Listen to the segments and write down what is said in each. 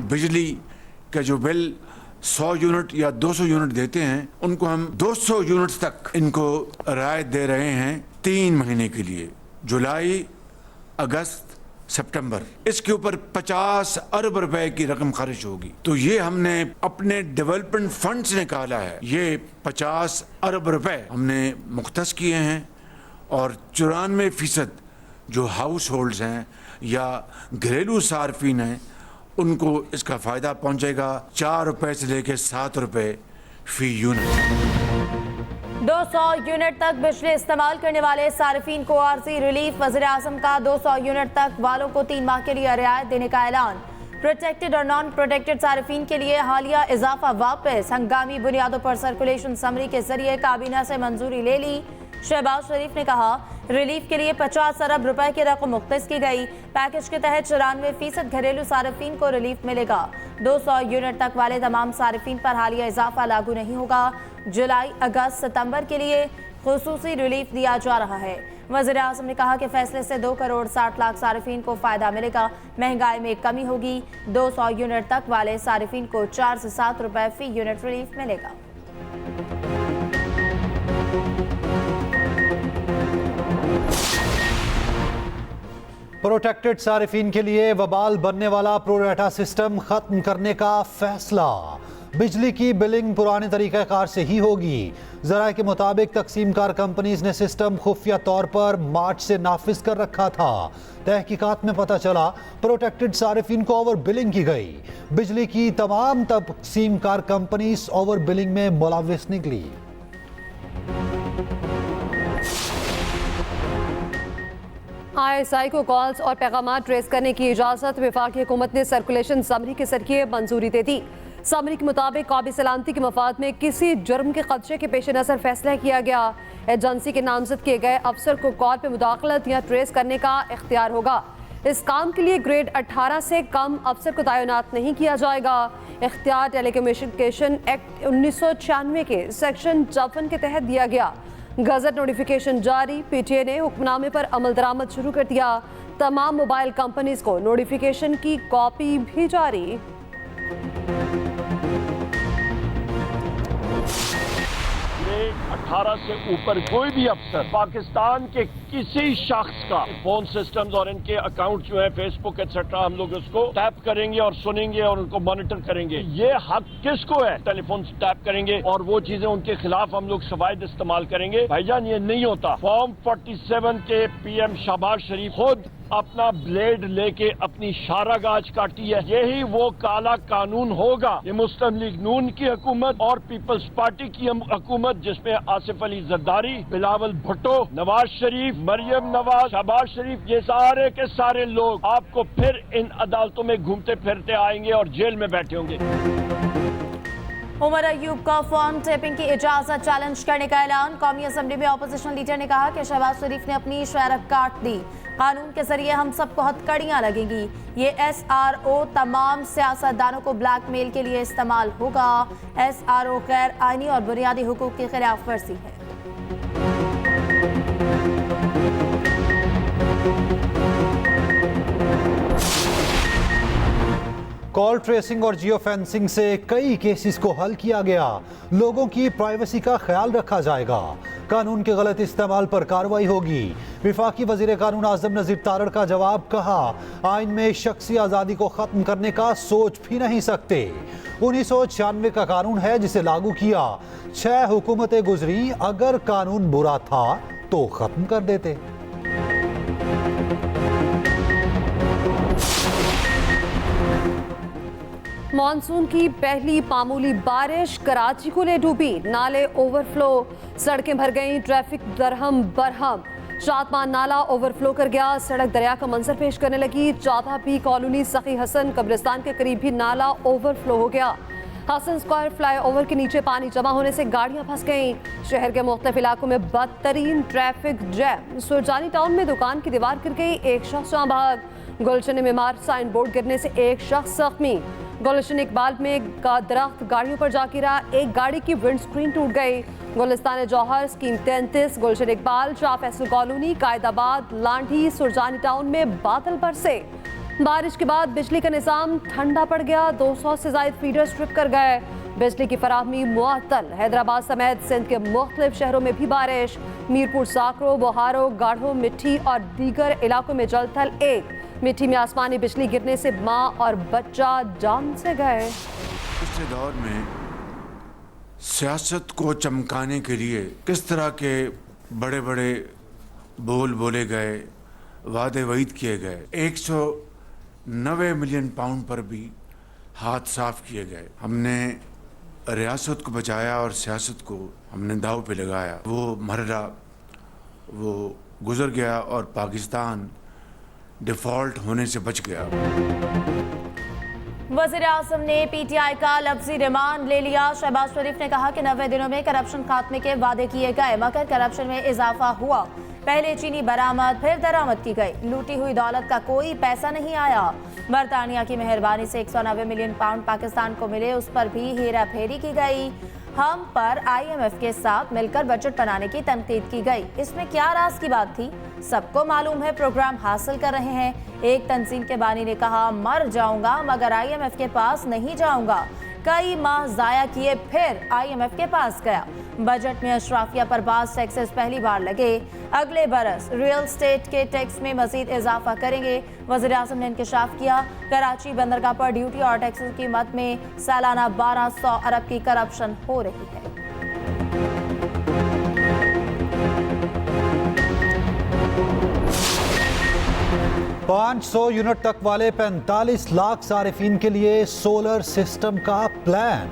बिजली का जो बिल 100 यूनिट या 200 यूनिट देते हैं, उनको हम 200 यूनिट्स तक इनको राहत दे रहे हैं 3 महीने के लिए, जुलाई, अगस्त, सितंबर। इसके ऊपर 50 अरब रुपए की रकम खर्च होगी। तो ये हमने अपने डेवलपमेंट फंड से निकाला है। ये 50 अरब रुपए हमने मुख्तस किए हैं और 94% जो हाउस होल्ड्स हैं या घरेलू सार्फिन हैं उनको इसका फ़ायदा पहुंचेगा। 4 रुपए से लेकर 7 रुपए फी यूनिट। 200 यूनिट तक बिजली इस्तेमाल करने वाले सार्फिन को आर्जी रिलीफ। वज़ीर-ए-आज़म का 200 यूनिट तक वालों को 3 माह के लिए रियायत देने का ऐलान। प्रोटेक्टेड और नॉन प्रोटेक्टेड सार्फिन के लिए हालिया इजाफा वापस। हंगामी बुनियादों पर सर्कुलेशन समरी के जरिए काबीना से मंजूरी ले ली। शहबाज शरीफ ने कहा रिलीफ के लिए 50 अरब रुपए की रकम मुख्तस की गई। पैकेज के तहत 94% घरेलू सार्फिन को रिलीफ मिलेगा। 200 यूनिट तक वाले तमाम सार्फिन पर हालिया इजाफा लागू नहीं होगा। जुलाई, अगस्त, सितंबर के लिए खुसूसी रिलीफ दिया जा रहा है। वज़ीर-ए-आज़म ने कहा कि फैसले से 2 करोड़ 60 लाख सार्फिन को फ़ायदा मिलेगा। महंगाई में कमी होगी। 200 यूनिट तक वाले सार्फिन को 4 से 7 रुपए फी यूनिट रिलीफ मिलेगा। प्रोटेक्टेड सार्फिन के लिए वबाल बनने वाला प्रोरेटा सिस्टम खत्म करने का फैसला। बिजली की बिलिंग पुराने तरीक़ाकार से ही होगी। ज़राए के मुताबिक तकसीमकार कंपनीज ने सिस्टम खुफिया तौर पर मार्च से नाफिज कर रखा था। तहकीकात में पता चला प्रोटेक्टेड सार्फिन को ओवर बिलिंग की गई। बिजली की तमाम तकसीमकार कंपनीज ओवर बिलिंग में मुलव्वस निकली। ISI को कॉल्स और पैगामात ट्रेस करने की इजाज़त वफाकी हुकूमत ने सर्कुलेशन समरी के जरिए मंजूरी दे दी। समरी के मुताबिक कौमी सलामती के मफाद में किसी जुर्म के खदशे के पेश नज़र फैसला किया गया। एजेंसी के नामजद किए गए अफसर को कॉल पर मुदाखलत या ट्रेस करने का इख्तियार होगा। इस काम के लिए ग्रेड 18 से कम अफसर को तैनात नहीं किया जाएगा। इख्तियार टेलीकम्युनिकेशन एक्ट 1996 के सेक्शन 54 के तहत दिया गया। गजट नोटिफिकेशन जारी। PTA ने हुक्मनामे पर अमल दरामद शुरू कर दिया। तमाम मोबाइल कंपनीज को नोटिफिकेशन की कॉपी भी जारी। ग्रेड 18 से ऊपर कोई भी अफसर पाकिस्तान के किसी शख्स का फोन सिस्टम्स और इनके अकाउंट जो है फेसबुक एक्सेट्रा, हम लोग उसको टैप करेंगे और सुनेंगे और उनको मॉनिटर करेंगे। ये हक किसको है? टेलीफोन से टैप करेंगे और वो चीजें उनके खिलाफ हम लोग शवाहिद इस्तेमाल करेंगे। भाईजान ये नहीं होता। फॉर्म 47 के PM शहबाज शरीफ खुद अपना ब्लेड लेके अपनी शारागाज काटी है। यही वो काला कानून होगा। ये मुस्लिम लीग नून की हुकूमत और पीपल्स पार्टी की हुकूमत, जिसमें आसिफ अली जरदारी, बिलावल भुट्टो, नवाज शरीफ, मरियम नवाज, शहबाज शरीफ, ये सारे के सारे लोग आपको फिर इन अदालतों में घूमते फिरते आएंगे और जेल में बैठे होंगे। उमर अयूब का फॉर्म टेपिंग की इजाजत चैलेंज करने का ऐलान। कौमी असम्बली में अपोजिशन लीडर ने कहा कि शहबाज शरीफ ने अपनी शहरत काट दी। कानून के जरिए हम सबको हथकड़ियां लगेंगी। ये SRO तमाम सियासतदानों को ब्लैकमेल के लिए इस्तेमाल होगा। SRO गैर आईनी और बुनियादी हुकूक की खिलाफ वर्जी है। कॉल ट्रेसिंग और जियो फेंसिंग से कई केसेस को हल किया गया। लोगों की प्राइवेसी का ख्याल रखा जाएगा। कानून के गलत इस्तेमाल पर कार्रवाई होगी। विफाकी वजीर कानून आजम नजीर तारड़ का जवाब। कहा आइन में शख्सी आज़ादी को ख़त्म करने का सोच भी नहीं सकते। 1996 का कानून है जिसे लागू किया। 6 हुकूमतें गुजरी। अगर कानून बुरा था तो ख़त्म कर देते। मॉनसून की पहली मामूली बारिश कराची को ले डूबी। नाले ओवरफ्लो, सड़कें भर गईं, ट्रैफिक दरहम बरहम। शातमान नाला ओवरफ्लो कर गया, सड़क दरिया का मंजर पेश करने लगी। चौथा पी कॉलोनी सखी हसन कब्रिस्तान के करीब भी नाला ओवरफ्लो हो गया। हसन स्क्वायर फ्लाईओवर के नीचे पानी जमा होने से गाड़ियां फंस गईं। शहर के मुख्तलिफ इलाकों में बदतरीन ट्रैफिक जैम। सुरजानी टाउन में दुकान की दीवार गिर गई, एक शख्स जहां भाग। गुलशन मीमार साइन बोर्ड गिरने से एक शख्स जख्मी। गुलशन इकबाल में दरख्त गाड़ियों पर जा गिरा, एक गाड़ी की विंड स्क्रीन टूट गई। गुलिस्तान जौहर, स्कीम 33, गुलशन इकबाल, शाह फैसल कॉलोनी, कायदाबाद, लांढी, सुरजानी टाउन में बादल बरसे। बारिश के बाद बिजली का निजाम ठंडा पड़ गया, 200 से ज्यादा फीडर्स ट्रिप कर गए। बिजली की फराहमी मुअत्तल। हैदराबाद समेत सिंध के मुख्तलिफ शहरों में भी बारिश। मीरपुर, साकरो, बोहारो, गाढ़ो, मिट्टी और दीगर इलाकों में जल थल एक। मिट्टी में आसमानी बिजली गिरने से मां और बच्चा जान से गए। पिछले दौर में सियासत को चमकाने के लिए किस तरह के बड़े बड़े बोल बोले गए, वादे वईद किए गए। 190 मिलियन पाउंड पर भी हाथ साफ किए गए। हमने रियासत को बचाया और सियासत को हमने दाव पे लगाया। वो मरहला वो गुजर गया और पाकिस्तान डिफॉल्ट होने से बच गया। वज़ीर आज़म ने पीटीआई का लफ्जी रिमांड ले लिया। शहबाज शरीफ ने कहा कि 90 दिनों में करप्शन खात्मे के वादे किए गए, मगर करप्शन में इजाफा हुआ। पहले चीनी बरामद, फिर दरामद की गई। लूटी हुई दौलत का कोई पैसा नहीं आया। बरतानिया की मेहरबानी से 190 मिलियन पाउंड पाकिस्तान को मिले, उस पर भी हेरा फेरी की गई। हम पर IMF के साथ मिलकर बजट बनाने की तनकीद की गई। इसमें क्या राज की बात थी? सबको मालूम है प्रोग्राम हासिल कर रहे हैं। एक तंजीम के बानी ने कहा, मर जाऊंगा मगर IMF के पास नहीं जाऊंगा। कई माह जाया किए, फिर IMF के पास गया। बजट में अशराफिया पर बाज़ टैक्सेस पहली बार लगे। अगले बरस रियल स्टेट के टैक्स में मजीद इजाफा करेंगे। वज़ीर आज़म ने इंकशाफ किया, कराची बंदरगाह पर ड्यूटी और टैक्सेस की मद में सालाना 1200 अरब की करप्शन हो रही है। 500 यूनिट तक वाले 45 लाख सारिफीन के लिए सोलर सिस्टम का प्लान।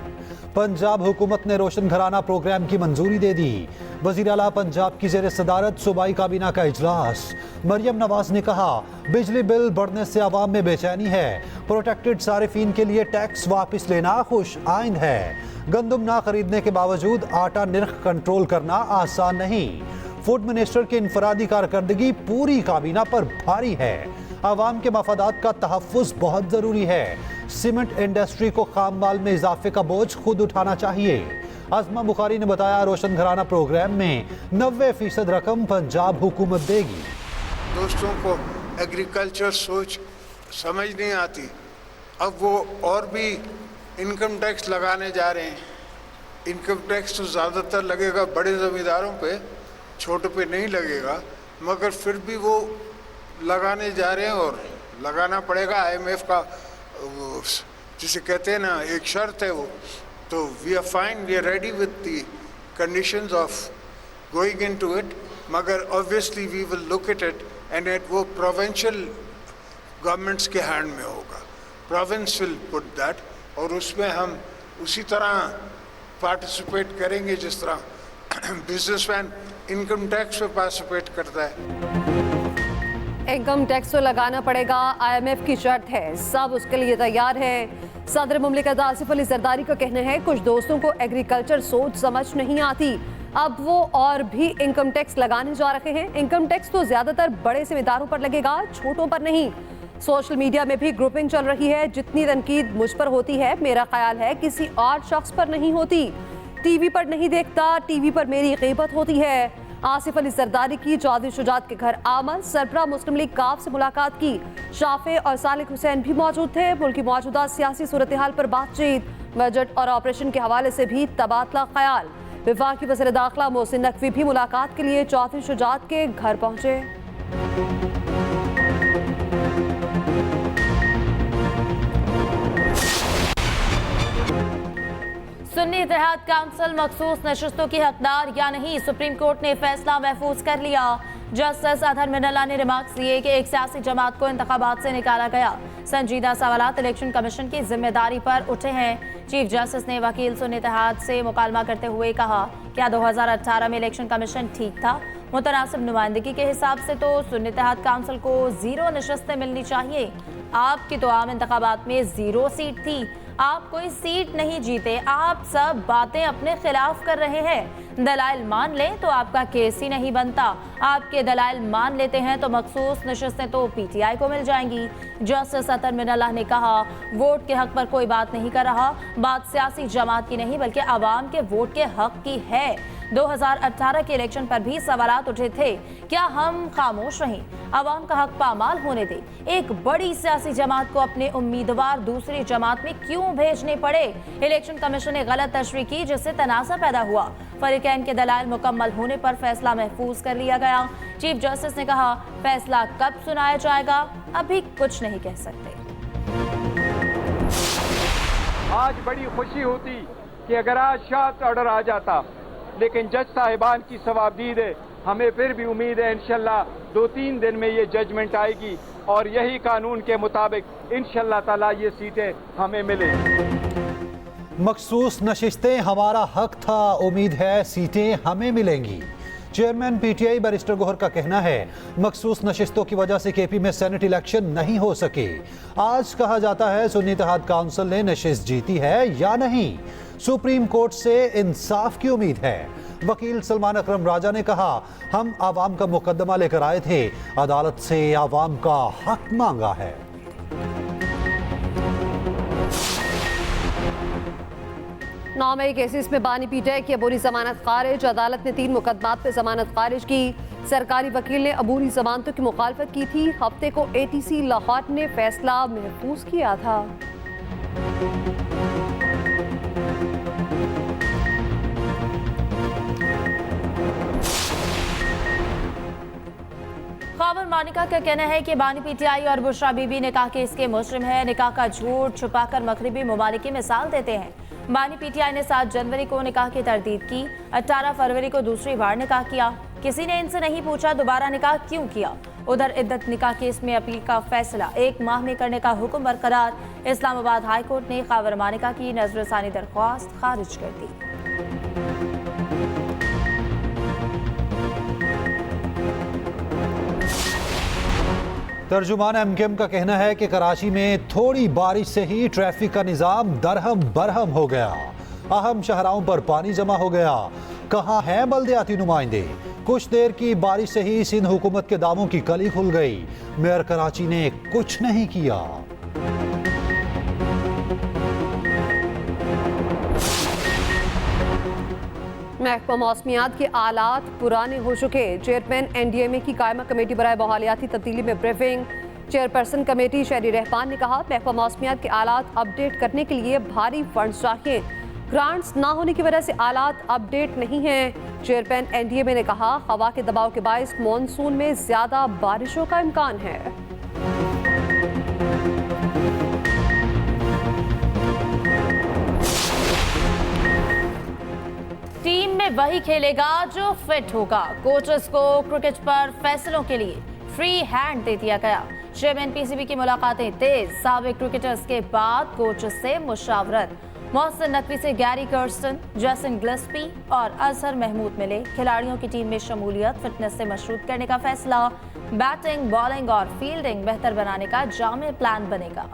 पंजाब हुकूमत ने रोशन घराना प्रोग्राम की मंजूरी दे दी। वज़ीर आला पंजाब की ज़ेर सदारत सूबाई काबीना का इजलास। मरियम नवाज ने कहा, बिजली बिल बढ़ने से आवाम में बेचैनी है। प्रोटेक्टेड सारिफीन के लिए टैक्स वापस लेना खुश आइंद है। गंदम ना खरीदने के बावजूद आटा निर्ख कंट्रोल करना आसान नहीं। फूड मिनिस्टर की इनफरादी कारकर्दगी पूरी काबीना पर भारी है। आवाम के मफादात का तहफ़्फ़ुज़ बहुत ज़रूरी है। सीमेंट इंडस्ट्री को खाम माल में इजाफे का बोझ खुद उठाना चाहिए। आज़मा बुखारी ने बताया, रोशन घराना प्रोग्राम में 90% रकम पंजाब हुकूमत देगी। दोस्तों को एग्रीकल्चर सोच समझ नहीं आती। अब वो और भी इनकम टैक्स लगाने जा रहे हैं। इनकम टैक्स तो ज़्यादातर लगेगा बड़े ज़मींदारों पे, छोटे पे नहीं लगेगा, मगर फिर भी वो लगाने जा रहे हैं और लगाना पड़ेगा। IMF का जिसे कहते हैं ना, एक शर्त है वो। तो we are fine, we are ready with the conditions of going into it, मगर obviously we will look at it and at वो प्रोविंशियल गवर्नमेंट्स के हैंड में होगा। प्रोविंस विल पुट दैट, और उसमें हम उसी तरह पार्टिसिपेट करेंगे जिस तरह बिजनेसमैन इनकम टैक्स में पार्टिसिपेट करता है। इनकम टैक्स तो लगाना पड़ेगा, IMF की शर्त है, सब उसके लिए तैयार है। सदर मुमलिकत आसिफ अली जरदारी का कहना है, कुछ दोस्तों को एग्रीकल्चर सोच समझ नहीं आती, अब वो और भी इनकम टैक्स लगाने जा रहे हैं। इनकम टैक्स तो ज्यादातर बड़े जिम्मेदारों पर लगेगा, छोटों पर नहीं। सोशल मीडिया में भी ग्रुपिंग चल रही है। जितनी तनकीद मुझ पर होती है, मेरा ख्याल है किसी और शख्स पर नहीं होती। टीवी पर नहीं देखता, टीवी पर मेरी ग़ीबत होती है। आसिफ अली जरदारी की चौधरी शुजात के घर आमद। सरबराह मुस्लिम लीग काफ से मुलाकात की। शाफे और सालिक हुसैन भी मौजूद थे। मुल्क की मौजूदा सियासी सूरत हाल पर बातचीत। बजट और ऑपरेशन के हवाले से भी तबादला ख्याल। वफाकी वज़ीर दाखिला मोहसिन नकवी भी मुलाकात के लिए चौधरी शुजात के घर पहुंचे। सुन्नी इत्तेहाद काउंसिल मखसूस नशस्तों की हकदार या नहीं, सुप्रीम कोर्ट ने फैसला महफूज कर लिया। जस्टिस अतहर मिनल्ला ने रिमार्क्स दिए कि एक सियासी जमात को इंतखाबात से निकाला गया। संजीदा सवालात इलेक्शन कमीशन की जिम्मेदारी पर उठे हैं। चीफ जस्टिस ने वकील सुन्नी इत्तेहाद से मुकालमा करते हुए कहा, क्या 2018 में इलेक्शन कमीशन ठीक था? मुतनासिब नुमाइंदगी के हिसाब से तो सुन्नी इत्तेहाद काउंसिल को 0 नशस्तें मिलनी चाहिए। आपकी तो आम इंतखाबात में 0 सीट थी, आप कोई सीट नहीं जीते। आप सब बातें अपने खिलाफ कर रहे हैं। दलाइल मान लें तो आपका केस ही नहीं बनता। आपके दलाइल मान लेते हैं तो मखसूस नशस्तें तो PTI को मिल जाएंगी। जस्टिस अतहर मिनल्ला ने कहा, वोट के हक पर कोई बात नहीं कर रहा, बात सियासी जमात की नहीं बल्कि आवाम के वोट के हक की है। 2018 के इलेक्शन पर भी सवालात उठे थे। क्या हम खामोश रहें? अवाम का हक पामाल होने दें? एक बड़ी सियासी जमात को अपने उम्मीदवार दूसरी जमात में क्यों भेजने पड़े? इलेक्शन कमीशन ने गलत तशरीह की, जिससे तनाज़ा पैदा हुआ। फरीकैन के दलाइल मुकम्मल होने पर फैसला महफूज कर लिया गया। चीफ जस्टिस ने कहा, फैसला कब सुनाया जाएगा अभी कुछ नहीं कह सकते। आज बड़ी खुशी होती कि अगर आज शार्ट ऑर्डर आ जाता, लेकिन जज साहिबान की सवाबदीद है। हमें फिर भी उम्मीद है इंशाल्लाह 2-3 दिन में ये जजमेंट आएगी और यही कानून के मुताबिक इंशाल्लाह ताला ये सीटें हमें मिलेंगी। मखसूस नशिस्तें हमारा हक था, उम्मीद है सीटें हमें मिलेंगी। चेयरमैन पीटीआई बैरिस्टर गोहर का कहना है, मखसूस नशिस्तों की वजह से केपी में सेनेट इलेक्शन नहीं हो सके। आज कहा जाता है सुन्नी इत्तेहाद काउंसिल ने नशिस्त जीती है या नहीं। सुप्रीम कोर्ट से इंसाफ की उम्मीद है। वकील सलमान अकरम राजा ने कहा, हम आवाम का मुकदमा लेकर आए थे, अदालत से आवाम का हक मांगा है। नौमई केसेस में बानी पीटीआई की अबूरी जमानत खारिज। अदालत ने 3 मुकदमात पे जमानत खारिज की। सरकारी वकील ने अबूरी जमानतों की मुखालफत की थी। हफ्ते को एटीसी लाहौर ने फैसला महफूज किया था। खावर मानिका का कहना है कि बानी पीटीआई और बुशरा बीबी निकाह के इसके मुजरिम है। निकाह का झूठ छुपाकर मगरिबी ममालिक की मिसाल देते हैं। बानी पीटीआई ने 7 जनवरी को निकाह की तरदीद की, 18 फरवरी को दूसरी बार निकाह किया। किसी ने इनसे नहीं पूछा दोबारा निकाह क्यों किया। उधर इद्दत निकाह केस में अपील का फैसला 1 माह में करने का हुक्म बरकरार। इस्लामाबाद हाई कोर्ट ने खावर मानिका की नजरसानी दरख्वास्त खारिज कर दी। तर्जुमान एमकेएम का कहना है कि कराची में थोड़ी बारिश से ही ट्रैफिक का निजाम दरहम बरहम हो गया। अहम शहराओं पर पानी जमा हो गया। कहाँ हैं बल्दियाती नुमाइंदे? कुछ देर की बारिश से ही सिंध हुकूमत के दामों की कली खुल गई। मेयर कराची ने कुछ नहीं किया। महकमा मौसमियात के आलात पुराने हो चुके। चेयरमैन एनडीएमए की कायमा कमेटी बराए बहालियाती तब्दीली में ब्रीफिंग। चेयरपर्सन कमेटी शहरी रहमान ने कहा, महकमा मौसमियात के आलात अपडेट करने के लिए भारी फंड्स चाहिए। ग्रांट्स ना होने की वजह से आलात अपडेट नहीं हैं। चेयरमैन एनडीएमए ने कहा, हवा के दबाव के बायस मानसून में ज्यादा बारिशों का इम्कान है। टीम में वही खेलेगा जो फिट होगा। कोचेस को क्रिकेट पर फैसलों के लिए फ्री हैंड दे दिया गया। चेयरमैन पीसीबी की मुलाकातें तेज। साबिक क्रिकेटर्स के बाद कोचेस से मुशावरत। मोहसिन नकवी से गैरी कर्स्टन, जैसन गिलस्पी और अजहर महमूद मिले। खिलाड़ियों की टीम में शमूलियत फिटनेस से मशरूत करने का फैसला। बैटिंग, बॉलिंग और फील्डिंग बेहतर बनाने का जामे प्लान बनेगा।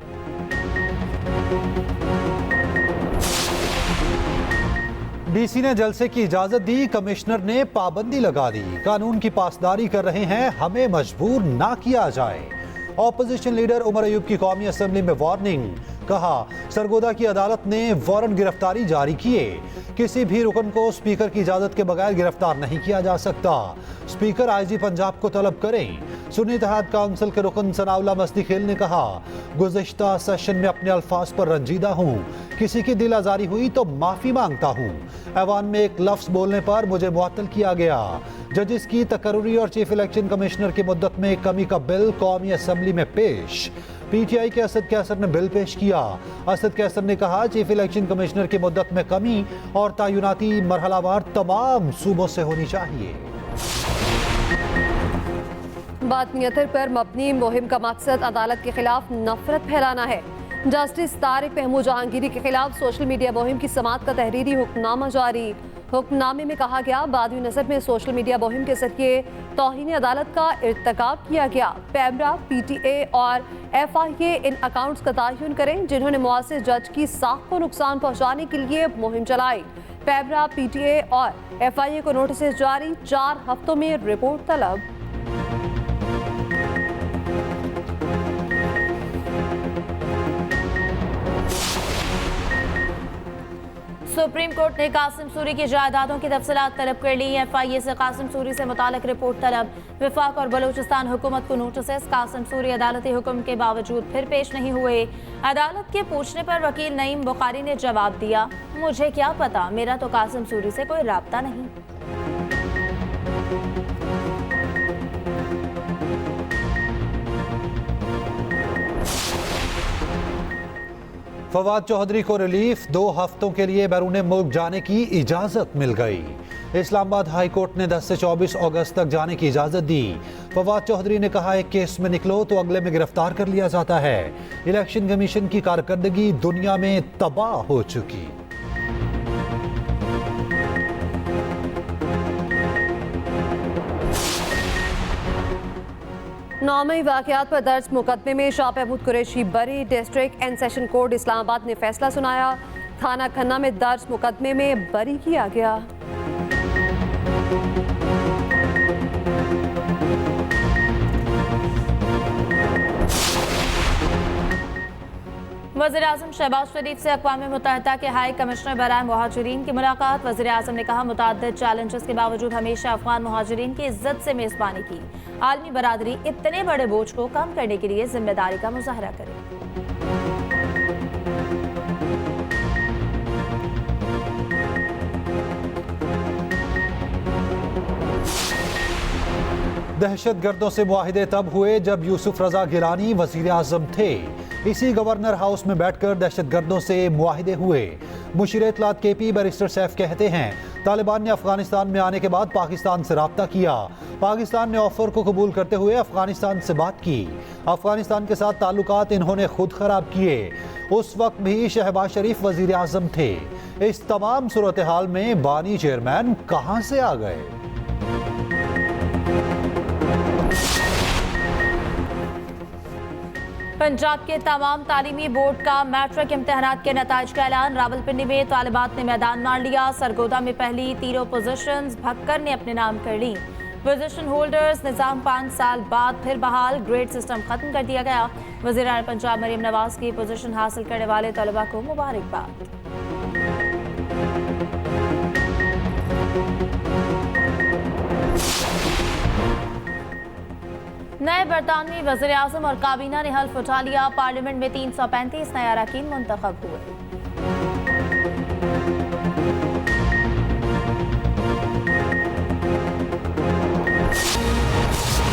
डीसी ने जलसे की इजाजत दी, कमिश्नर ने पाबंदी लगा दी। कानून की पासदारी कर रहे हैं, हमें मजबूर ना किया जाए। ऑपोजिशन लीडर उमर अयूब की कौमी असेंबली में वार्निंग। कहा, सरगोदा की अदालत ने वारंट गिरफ्तारी जारी किए। किसी भी रुकन को स्पीकर की इजाजत के बगैर गिरफ्तार नहीं किया जा सकता। स्पीकर आईजी पंजाब को तलब करें। सुन्नी इत्तेहाद काउंसिल के रुकन सनाउल्लाह मस्दी खेल ने कहा, गुज़िश्ता सेशन में अपने अल्फाज पर रंजीदा हूँ। किसी की दिल आजारी हुई तो माफी मांगता हूँ। ऐवान में एक लफ्ज बोलने पर मुझे मुअत्तल किया गया। जजिस की तकर्री और चीफ इलेक्शन कमिश्नर की मुद्दत में कमी का बिल कौमी असेंबली में पेश। पीटीआई के असद कैसर ने बिल पेश किया। असद कैसर ने कहा, चीफ इलेक्शन कमिश्नर की मुद्दत में कमी और तयनाती मरहलावार तमाम सूबों से होनी चाहिए। बातमीयत पर मबनी मुहिम का मकसद अदालत के खिलाफ नफरत फैलाना है। जस्टिस तारिक महमूद जहांगीरी के खिलाफ सोशल मीडिया मुहिम की समाअत का तहरीरी हुक्मनामा जारी। हुक्मनामे में कहा गया, बादवी नज़र में सोशल मीडिया मुहिम के जरिए तौहीन अदालत का इर्तिकाब किया गया। पैमरा, पीटीए और एफआईए इन अकाउंट्स का तयन करें जिन्होंने मुआसिर जज की साख को नुकसान पहुँचाने के लिए मुहिम चलाई। पैमरा, पीटीए और एफआईए को नोटिस जारी। 4 हफ्तों में रिपोर्ट तलब। सुप्रीम कोर्ट ने कासिम सूरी की जायदादों की तफसीलात तलब कर ली। FIA से कासिम सूरी से मुतालिक रिपोर्ट तलब। विफाक और बलूचिस्तान हुकूमत को नोटिस। कासिम सूरी अदालती हुक्म के बावजूद फिर पेश नहीं हुए। अदालत के पूछने पर वकील नईम बुखारी ने जवाब दिया, मुझे क्या पता, मेरा तो कासिम सूरी से कोई राब्ता नहीं। फवाद चौधरी को रिलीफ, 2 हफ्तों के लिए बैरून मुल्क जाने की इजाज़त मिल गई। इस्लामाबाद हाई कोर्ट ने 10 से 24 अगस्त तक जाने की इजाज़त दी। फवाद चौधरी ने कहा, एक केस में निकलो तो अगले में गिरफ्तार कर लिया जाता है। इलेक्शन कमीशन की कारकर्दगी दुनिया में तबाह हो चुकी। नामी वाक़यात पर दर्ज मुकदमे में शाह महमूद कुरैशी बरी। District and session court Islamabad ने फैसला सुनाया। थाना खन्ना में दर्ज मुकदमे में बरी किया गया। वज़ीर आज़म शहबाज शरीफ से अक़वाम मुत्तहिदा के हाई कमिश्नर बराए मुहाजिरीन की मुलाकात। वज़ीर आज़म ने कहा, मुतअद्दिद चैलेंजेस के बावजूद हमेशा अफ़गान मुहाजिरीन की इज्जत से मेज़बानी की। आलमी बरादरी इतने बड़े बोझ को कम करने के लिए जिम्मेदारी का मुज़ाहरा करे। दहशतगर्दों से मुआहिदे तब हुए जब यूसुफ रजा गिलानी वज़ीर आज़म थे। इसी गवर्नर हाउस में बैठकर दहशतगर्दों से मुआहिदे हुए। मुशीर इत्तलात KP बैरिस्टर सैफ कहते हैं, तालिबान ने अफगानिस्तान में आने के बाद पाकिस्तान से राब्ता किया। पाकिस्तान ने ऑफर को कबूल करते हुए अफगानिस्तान से बात की। अफगानिस्तान के साथ ताल्लुकात इन्होंने खुद खराब किए। उस वक्त भी शहबाज शरीफ वज़ीर आज़म थे। इस तमाम सूरत हाल में बानी चेयरमैन कहाँ से आ गए? पंजाब के तमाम तालीमी बोर्ड का मैट्रिक इम्तहानात के नताइज का ऐलान। रावलपिंडी में तालिबात ने मैदान मार लिया। सरगोदा में पहली तीनों पोजीशंस भक्कर ने अपने नाम कर ली। पोजीशन होल्डर्स निज़ाम 5 साल बाद फिर बहाल। ग्रेड सिस्टम खत्म कर दिया गया। वज़ीर आला पंजाब मरीम नवाज की पोजीशन हासिल करने वाले तलबा को मुबारकबाद। नए बरतानवी वज़ीर आज़म और काबीना ने हल्फ उठा लिया। पार्लियामेंट में 335 नए अरकान मुंतखब हुए।